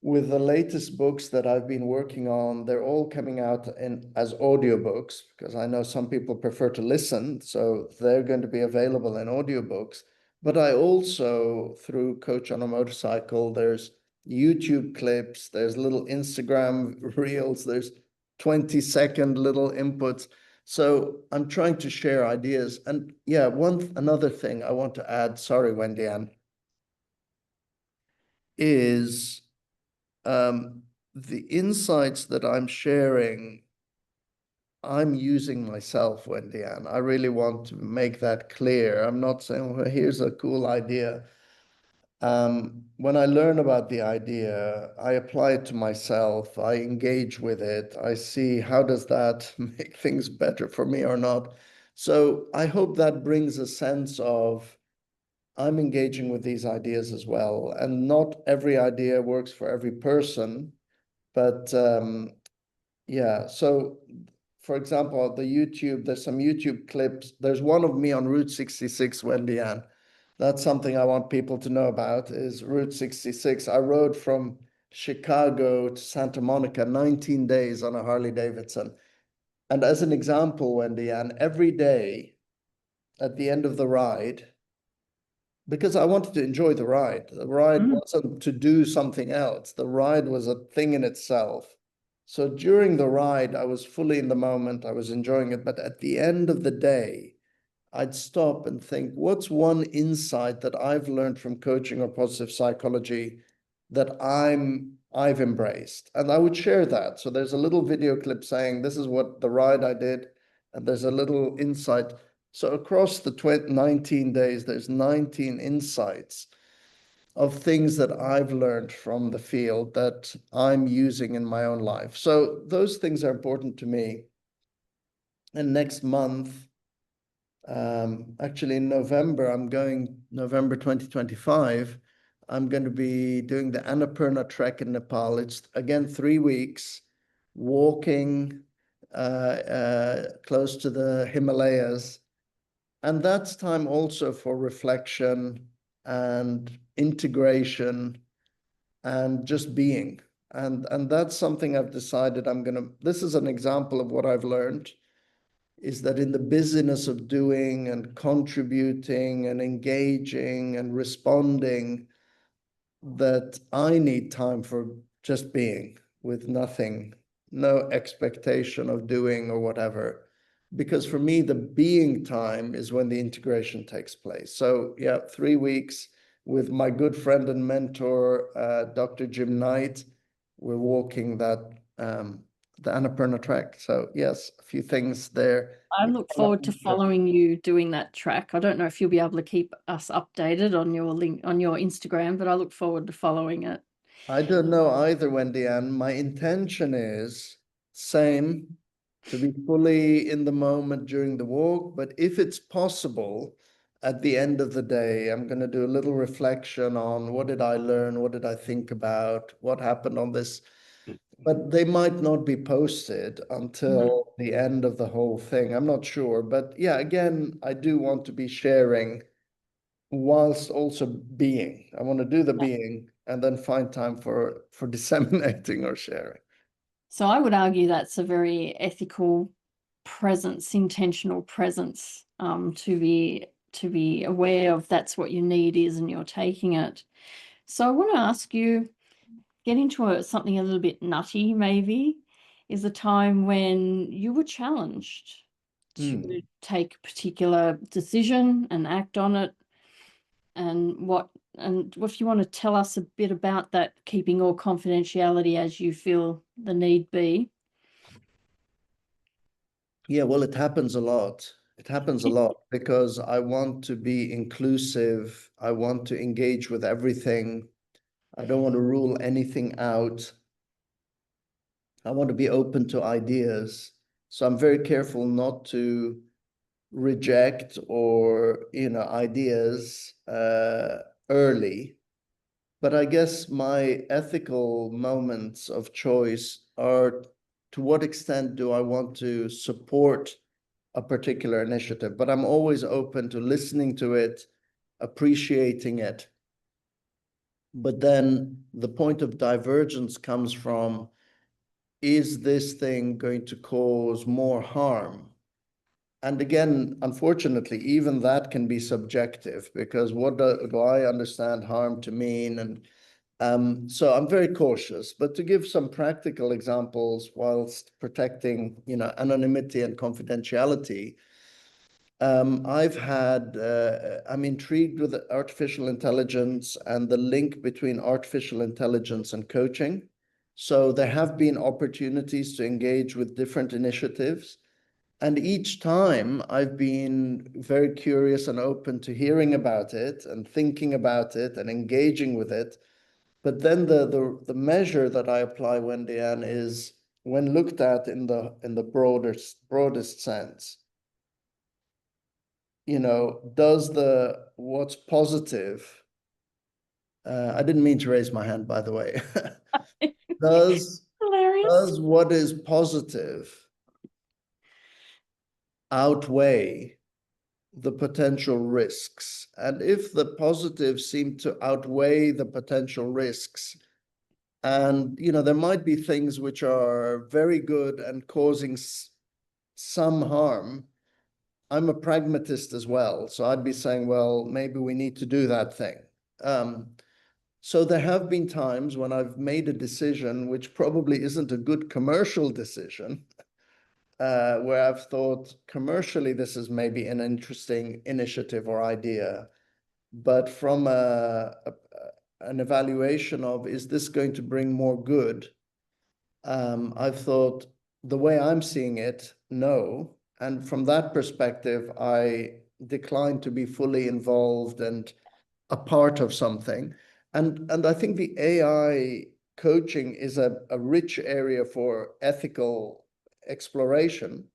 with the latest books that I've been working on, they're all coming out as audiobooks, because I know some people prefer to listen. So they're going to be available in audiobooks. But I also, through Coach on a Motorcycle, there's YouTube clips, there's little Instagram reels, there's 20-second little inputs. So I'm trying to share ideas. And yeah, another thing I want to add, sorry, Wendy Ann, is the insights that I'm sharing, I'm using myself, Wendy Ann. I really want to make that clear. I'm not saying, well, here's a cool idea. When I learn about the idea, I apply it to myself. I engage with it. I see how does that make things better for me or not. So I hope that brings a sense of I'm engaging with these ideas as well. And not every idea works for every person, but yeah. So for example, there's some YouTube clips. There's one of me on Route 66, Wendy Ann. That's something I want people to know about is Route 66. I rode from Chicago to Santa Monica 19 days on a Harley Davidson. And as an example, Wendy Ann, every day at the end of the ride, because I wanted to enjoy the ride. The ride wasn't to do something else. The ride was a thing in itself. So during the ride, I was fully in the moment. I was enjoying it. But at the end of the day, I'd stop and think, what's one insight that I've learned from coaching or positive psychology that I've embraced? And I would share that. So there's a little video clip saying, this is what the ride I did, and there's a little insight. So across the 19 days, there's 19 insights of things that I've learned from the field that I'm using in my own life. So those things are important to me. And next month, actually in November, November 2025, I'm going to be doing the Annapurna trek in Nepal. It's again 3 weeks, walking close to the Himalayas. And that's time also for reflection and integration and just being. And that's something I've decided this is an example of what I've learned, is that in the busyness of doing and contributing and engaging and responding, that I need time for just being with nothing, no expectation of doing or whatever. Because for me, the being time is when the integration takes place. So yeah, 3 weeks with my good friend and mentor, Dr. Jim Knight. We're walking the Annapurna trek. So yes, a few things there. I look forward to following you doing that track. I don't know if you'll be able to keep us updated on your link on your Instagram, but I look forward to following it. I don't know either, Wendy Ann. My intention is same, to be fully in the moment during the walk. But if it's possible, at the end of the day, I'm going to do a little reflection on what did I learn? What did I think about? What happened on this? But they might not be posted until the end of the whole thing. I'm not sure. But yeah, again, I do want to be sharing whilst also being. I want to do the being and then find time for disseminating or sharing. So I would argue that's a very ethical presence, intentional presence, to be aware of that's what your need is and you're taking it. So I want to ask you, get into something a little bit nutty, maybe, is a time when you were challenged to take a particular decision and act on it. And what if you want to tell us a bit about that, keeping all confidentiality as you feel the need be? Yeah, well, it happens a lot. It happens a lot because I want to be inclusive. I want to engage with everything. I don't want to rule anything out. I want to be open to ideas. So I'm very careful not to reject or, ideas early. But I guess my ethical moments of choice are, to what extent do I want to support a particular initiative? But I'm always open to listening to it, appreciating it. But then the point of divergence comes from, is this thing going to cause more harm? And again, unfortunately, even that can be subjective, because what do I understand harm to mean? And so I'm very cautious. But to give some practical examples whilst protecting, anonymity and confidentiality, I'm intrigued with artificial intelligence and the link between artificial intelligence and coaching. So there have been opportunities to engage with different initiatives. And each time I've been very curious and open to hearing about it and thinking about it and engaging with it. But then the measure that I apply, Wendy Ann, is when looked at in the broadest sense. does what's positive, I didn't mean to raise my hand, by the way. Does Hilarious. what is positive outweigh the potential risks? And if the positives seem to outweigh the potential risks, and there might be things which are very good and causing some harm, I'm a pragmatist as well. So I'd be saying, well, maybe we need to do that thing. So there have been times when I've made a decision which probably isn't a good commercial decision, where I've thought commercially this is maybe an interesting initiative or idea, but from an evaluation of, is this going to bring more good? I've thought, the way I'm seeing it, no. And from that perspective, I decline to be fully involved and a part of something. And I think the AI coaching is a rich area for ethical exploration,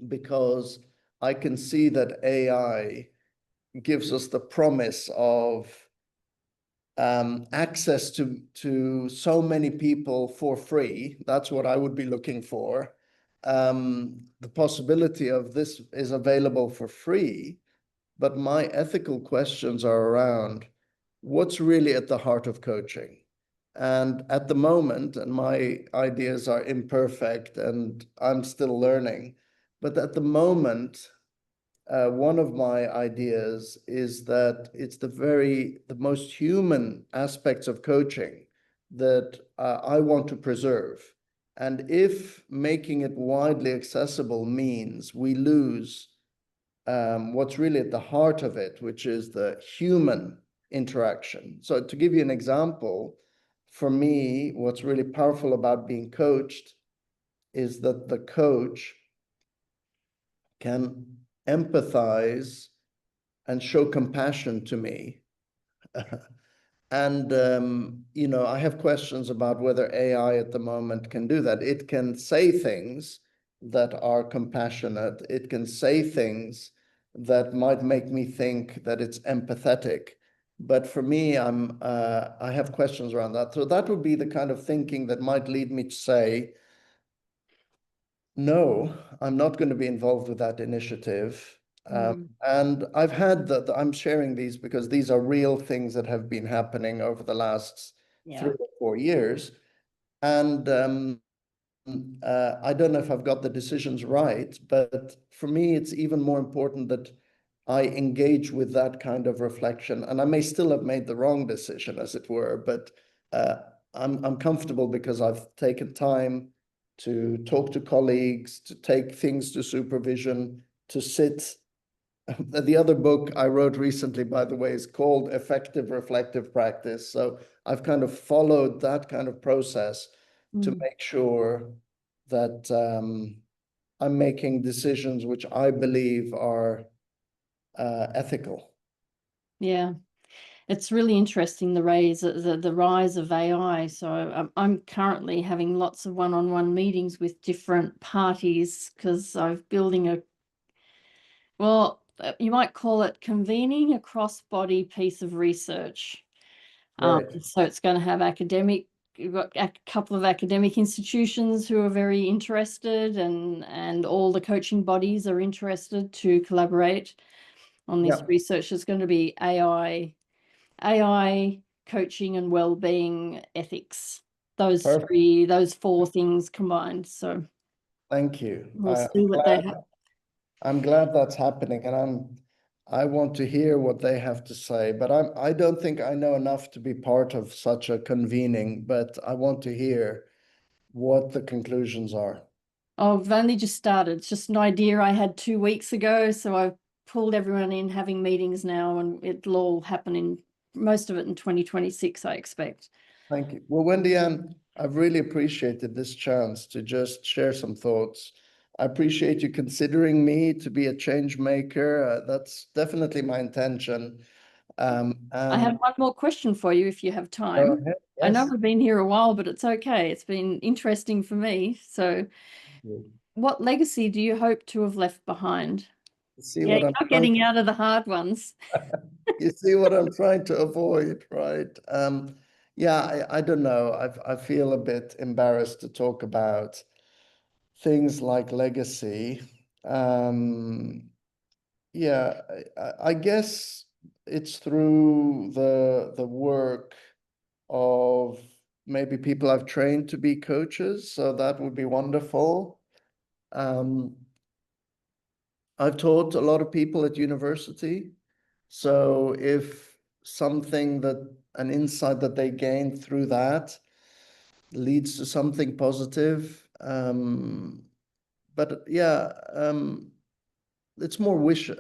because I can see that AI gives us the promise of access to so many people for free. That's what I would be looking for. The possibility of this is available for free, but my ethical questions are around what's really at the heart of coaching. And at the moment, and my ideas are imperfect and I'm still learning, but at the moment, one of my ideas is that it's the most human aspects of coaching that I want to preserve. And if making it widely accessible means we lose what's really at the heart of it, which is the human interaction. So to give you an example, for me, what's really powerful about being coached is that the coach can empathize and show compassion to me. And, I have questions about whether AI at the moment can do that. It can say things that are compassionate. It can say things that might make me think that it's empathetic. But for me, I have questions around that. So that would be the kind of thinking that might lead me to say, no, I'm not going to be involved with that initiative. And I've had I'm sharing these because these are real things that have been happening over the last 3 or 4 years. And I don't know if I've got the decisions right, but for me, it's even more important that I engage with that kind of reflection. And I may still have made the wrong decision, as it were, but I'm comfortable because I've taken time to talk to colleagues, to take things to supervision, to sit. The other book I wrote recently, by the way, is called Effective Reflective Practice. So I've kind of followed that kind of process to make sure that I'm making decisions which I believe are ethical. Yeah. It's really interesting, the rise of AI. So I'm currently having lots of one-on-one meetings with different parties because I'm building you might call it convening a cross-body piece of research. Right. So it's going to have you've got a couple of academic institutions who are very interested, and all the coaching bodies are interested to collaborate on this research. It's going to be AI coaching and wellbeing ethics. Those Perfect. those 4 things combined. So Thank you. we'll see what they have. I'm glad that's happening, and I want to hear what they have to say. But I don't think I know enough to be part of such a convening, but I want to hear what the conclusions are. Oh, I've only just started. It's just an idea I had 2 weeks ago. So I've pulled everyone in, having meetings now, and it'll all happen most of it in 2026, I expect. Thank you. Well, Wendy Ann, I've really appreciated this chance to just share some thoughts. I appreciate you considering me to be a change maker. That's definitely my intention. I have one more question for you if you have time. Go ahead. I know Yes. we've been here a while, but it's okay. It's been interesting for me. So what legacy do you hope to have left behind? see Yeah, what you're I'm not trying getting out of the hard ones. you see what I'm trying to avoid, right? Yeah, I don't know. I feel a bit embarrassed to talk about things like legacy. Yeah, I guess it's through the work of maybe people I've trained to be coaches, so that would be wonderful. I've taught a lot of people at university, so if an insight that they gain through that leads to something positive, but yeah, it's more a wish,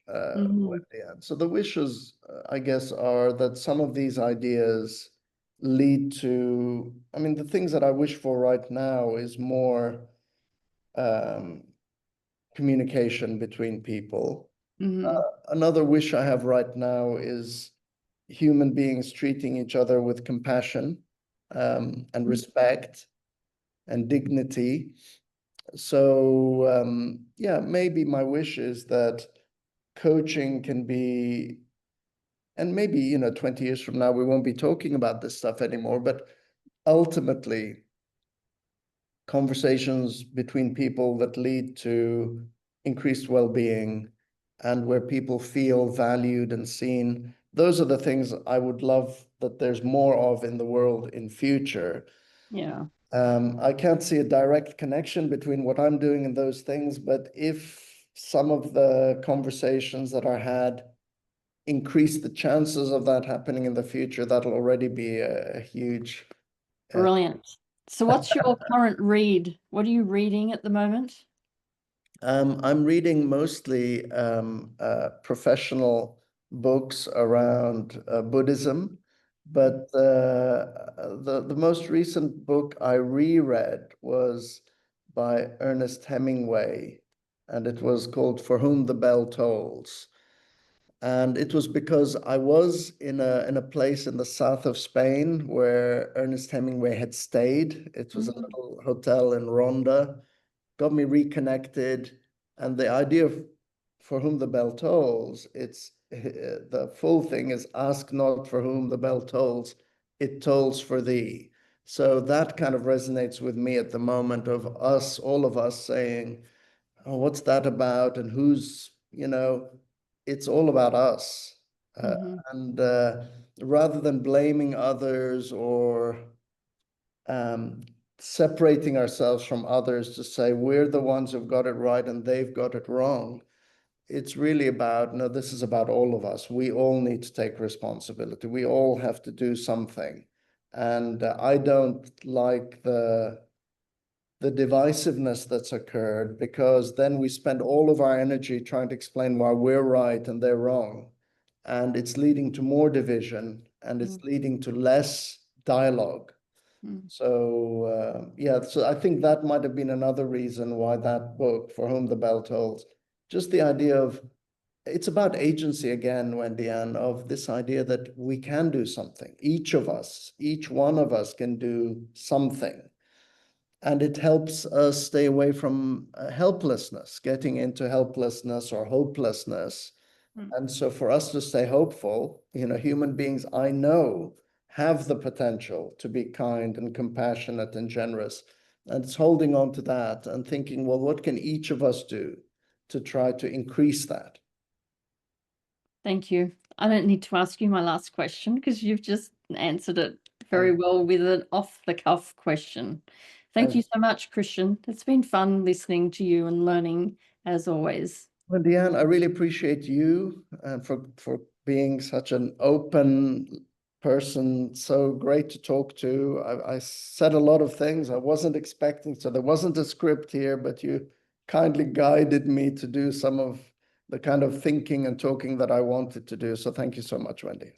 Mhm. Wendy. So the wishes, I guess, are that some of these ideas lead to, I mean, the things that I wish for right now is more um, communication between people. Mhm. Another wish I have right now is human beings treating each other with compassion, and respect and dignity. So, yeah, maybe my wish is that coaching can be, and maybe, 20 years from now, we won't be talking about this stuff anymore, but ultimately, conversations between people that lead to increased well-being and where people feel valued and seen. Those are the things I would love that there's more of in the world in future. Yeah. I can't see a direct connection between what I'm doing and those things, but if some of the conversations that are had increase the chances of that happening in the future, that'll already be a huge. Brilliant. So what's your current read? What are you reading at the moment? I'm reading mostly professional books around Buddhism, but the most recent book I reread was by Ernest Hemingway, and it was called For Whom the Bell Tolls. And it was because I was in a place in the south of Spain where Ernest Hemingway had stayed. It was a Mhm. little hotel in Ronda, got me reconnected. And the idea of For Whom the Bell Tolls, it's the full thing is ask not for whom the bell tolls, it tolls for thee. So that kind of resonates with me at the moment of us, all of us saying, oh, what's that about? And it's all about us. Uh, Mhm. and rather than blaming others or um, separating ourselves from others to say we're the ones who've got it right and they've got it wrong, it's really about, no, this is about all of us. We all need to take responsibility. We all have to do something. And I don't like the divisiveness that's occurred, because then we spend all of our energy trying to explain why we're right and they're wrong. And it's leading to more division, and it's leading to less dialogue. Mm. So, yeah, so I think that might have been another reason why that book, For Whom the Bell Tolls, just the idea of, it's about agency again, Wendy Ann, of this idea that we can do something. Each of us, each one of us can do something. And it helps us stay away from helplessness, getting into helplessness or hopelessness. Mm. And so for us to stay hopeful, human beings, I know, have the potential to be kind and compassionate and generous. And it's holding on to that and thinking, well, what can each of us do to try to increase that? Thank you. I don't need to ask you my last question because you've just answered it very Thank, well with an off-the-cuff question. Thank thank you so much, Christian. It's been fun listening to you and learning as always. Well, Deanne, I really appreciate you and for being such an open person. So great to talk to. I said a lot of things I wasn't expecting, so there wasn't a script here, but you kindly guided me to do some of the kind of thinking and talking that I wanted to do. So thank you so much, Wendy.